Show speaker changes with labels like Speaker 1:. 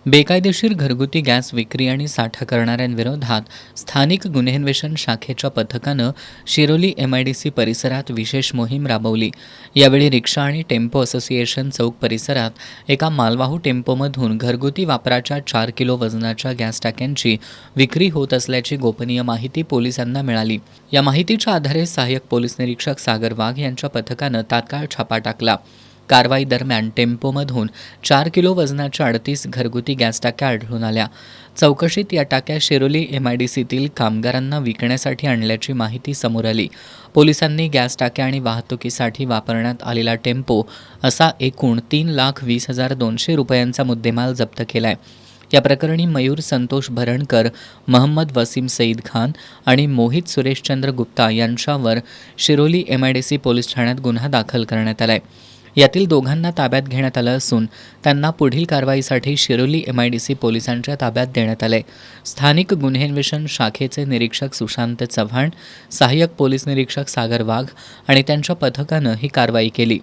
Speaker 1: बेकायदेशीर घरगुती गॅस विक्री आणि साठा करणाऱ्यांविरोधात स्थानिक गुन्हेन्वेषण शाखेच्या पथकानं शिरोली एमआयडीसी परिसरात विशेष मोहीम राबवली. यावेळी रिक्षा आणि टेम्पो असोसिएशन चौक परिसरात एका मालवाहू टेम्पोमधून घरगुती वापराच्या 4 किलो वजनाच्या गॅस टाक्यांची विक्री होत असल्याची गोपनीय माहिती पोलिसांना मिळाली. या माहितीच्या आधारे सहाय्यक पोलीस निरीक्षक सागर वाघ यांच्या पथकानं तात्काळ छापा टाकला. कारवाई दरम्यान टेम्पोमधून 4 किलो वजनाच्या 38 घरगुती गॅस टाक्या आढळून आल्या. चौकशीत या टाक्या शिरोली एमआयडीसीतील कामगारांना विकण्यासाठी आणल्याची माहिती समोर आली. पोलिसांनी गॅस टाक्या आणि वाहतुकीसाठी वापरण्यात आलेला टेम्पो असा एकूण 3,20,200 रुपयांचा मुद्देमाल जप्त केलाय. या प्रकरणी मयूर संतोष भरणकर, महम्मद वसीम सईद खान आणि मोहित सुरेशचंद्र गुप्ता यांच्यावर शिरोली एमआयडीसी पोलीस ठाण्यात गुन्हा दाखल करण्यात आलाय. यातील दोघांना ताब्यात घेण्यात आलं असून त्यांना पुढील कारवाईसाठी शिरोली एमआयडीसी पोलिसांच्या ताब्यात देण्यात आलंय. स्थानिक गुन्हेन्वेषण शाखेचे निरीक्षक सुशांत चव्हाण, सहाय्यक पोलीस निरीक्षक सागर वाघ आणि त्यांच्या पथकानं ही कारवाई केली.